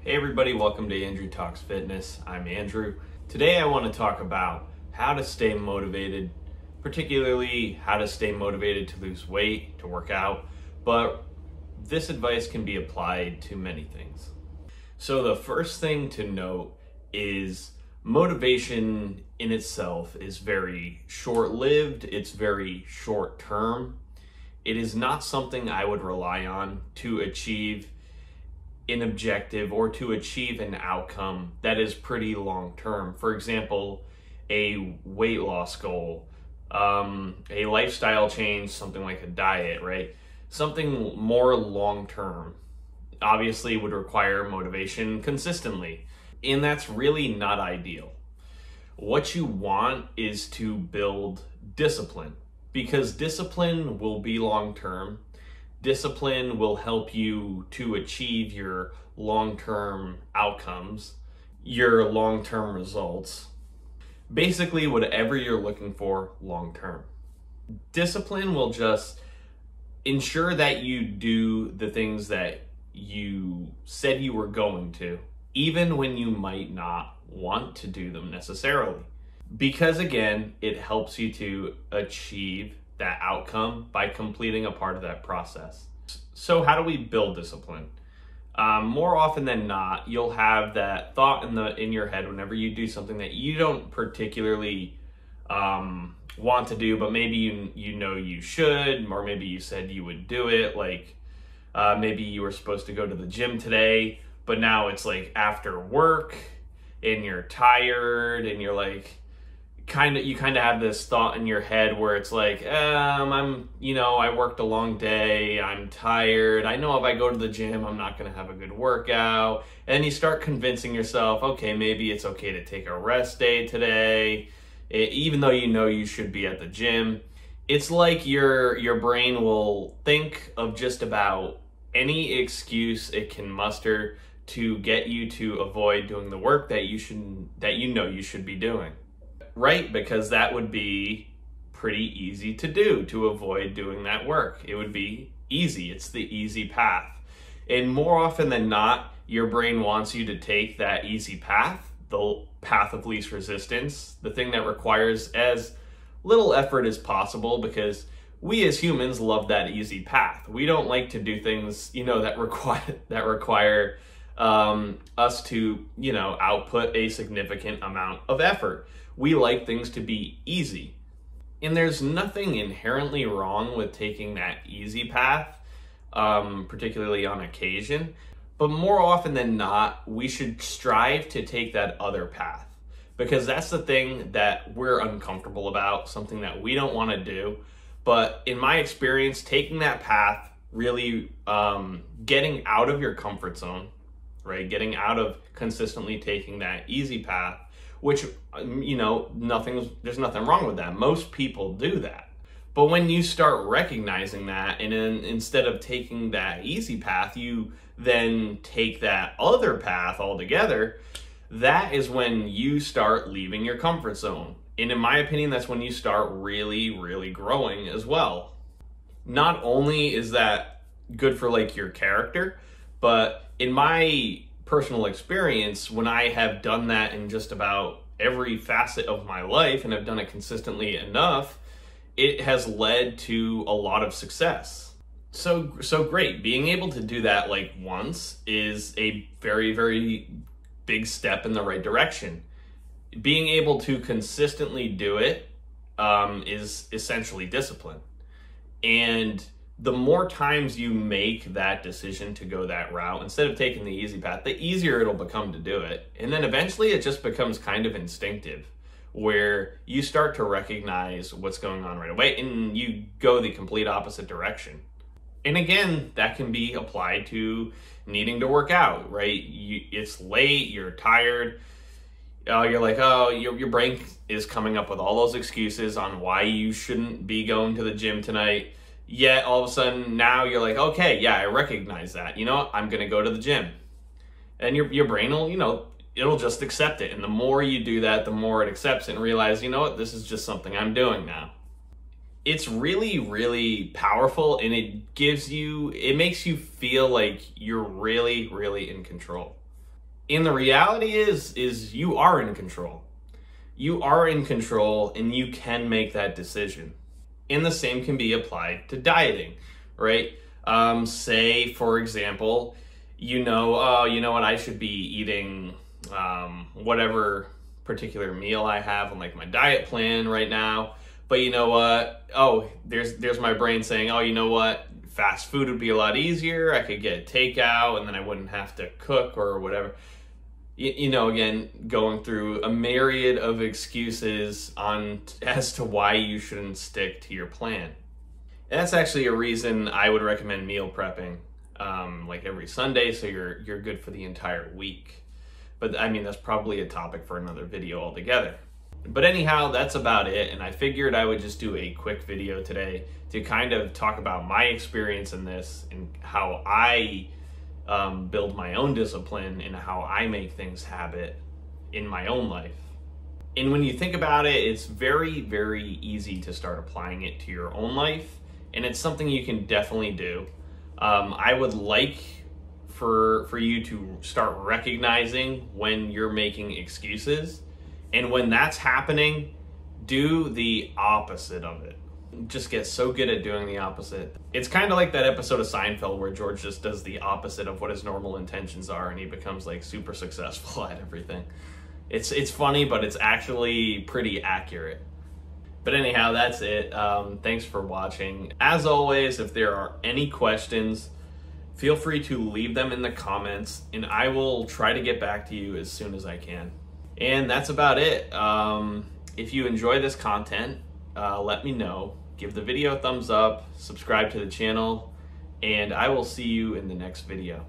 Hey everybody, welcome to Andrew Talks Fitness. I'm Andrew. Today I want to talk about how to stay motivated, particularly how to stay motivated to lose weight, to work out, but this advice can be applied to many things. So the first thing to note is motivation in itself is very short-lived, it's very short-term. It is not something I would rely on to achieve an objective or to achieve an outcome that is pretty long-term. For example, a weight loss goal, a lifestyle change, something like a diet, right? Something more long-term obviously would require motivation consistently, and that's really not ideal. What you want is to build discipline, because discipline will be long-term. Discipline will help you to achieve your long-term outcomes, your long-term results, basically whatever you're looking for long-term. Discipline will just ensure that you do the things that you said you were going to, even when you might not want to do them necessarily. Because again, it helps you to achieve that outcome by completing a part of that process. So how do we build discipline? More often than not, you'll have that thought in your head whenever you do something that you don't particularly want to do, but maybe you know you should, or maybe you said you would do it. Like maybe you were supposed to go to the gym today, but now it's like after work and you're tired and you're like, you kind of have this thought in your head where it's like, I worked a long day, I'm tired, I know if I go to the gym, I'm not going to have a good workout. And you start convincing yourself, okay, maybe it's okay to take a rest day today, even though you know you should be at the gym. It's like your brain will think of just about any excuse it can muster to get you to avoid doing the work that you should be doing. Right? Because that would be pretty easy to do, to avoid doing that work. It would be easy. It's the easy path. And more often than not, your brain wants you to take that easy path, the path of least resistance, the thing that requires as little effort as possible, because we as humans love that easy path. We don't like to do things, that require us to, output a significant amount of effort. We like things to be easy. And there's nothing inherently wrong with taking that easy path, particularly on occasion. But more often than not, we should strive to take that other path, because that's the thing that we're uncomfortable about, something that we don't want to do. But in my experience, taking that path, really getting out of your comfort zone, right? Getting out of consistently taking that easy path, which, there's nothing wrong with that. Most people do that. But when you start recognizing that, and then instead of taking that easy path, you then take that other path altogether, that is when you start leaving your comfort zone. And in my opinion, that's when you start really, really growing as well. Not only is that good for like your character, but in my personal experience, when I have done that in just about every facet of my life and have done it consistently enough, it has led to a lot of success. So great. Being able to do that like once is a very, very big step in the right direction. Being able to consistently do it is essentially discipline. And the more times you make that decision to go that route, instead of taking the easy path, the easier it'll become to do it. And then eventually it just becomes kind of instinctive, where you start to recognize what's going on right away and you go the complete opposite direction. And again, that can be applied to needing to work out, right? It's late, you're tired, you're like, your brain is coming up with all those excuses on why you shouldn't be going to the gym tonight. Yet all of a sudden now you're like, okay, yeah, I recognize that. I'm going to go to the gym. And your brain will, it'll just accept it. And the more you do that, the more it accepts it and realize, this is just something I'm doing now. It's really, really powerful, and it makes you feel like you're really, really in control. And the reality is you are in control. You are in control and you can make that decision. And the same can be applied to dieting, right? Say, for example, you know what, I should be eating whatever particular meal I have on like my diet plan right now. But you know what? Oh, there's my brain saying, oh, you know what? Fast food would be a lot easier. I could get takeout and then I wouldn't have to cook or whatever. Again, going through a myriad of excuses as to why you shouldn't stick to your plan. And that's actually a reason I would recommend meal prepping, like every Sunday, so you're good for the entire week. But I mean, that's probably a topic for another video altogether. But anyhow, that's about it. And I figured I would just do a quick video today to kind of talk about my experience in this and how I build my own discipline and how I make things habit in my own life. And when you think about it, it's very, very easy to start applying it to your own life. And it's something you can definitely do. I would like for you to start recognizing when you're making excuses. And when that's happening, do the opposite of it. Just get so good at doing the opposite. It's kind of like that episode of Seinfeld where George just does the opposite of what his normal intentions are and he becomes like super successful at everything. It's funny, but it's actually pretty accurate. But anyhow, that's it. Thanks for watching. As always, if there are any questions, feel free to leave them in the comments and I will try to get back to you as soon as I can. And that's about it. If you enjoy this content, let me know. Give the video a thumbs up, subscribe to the channel, and I will see you in the next video.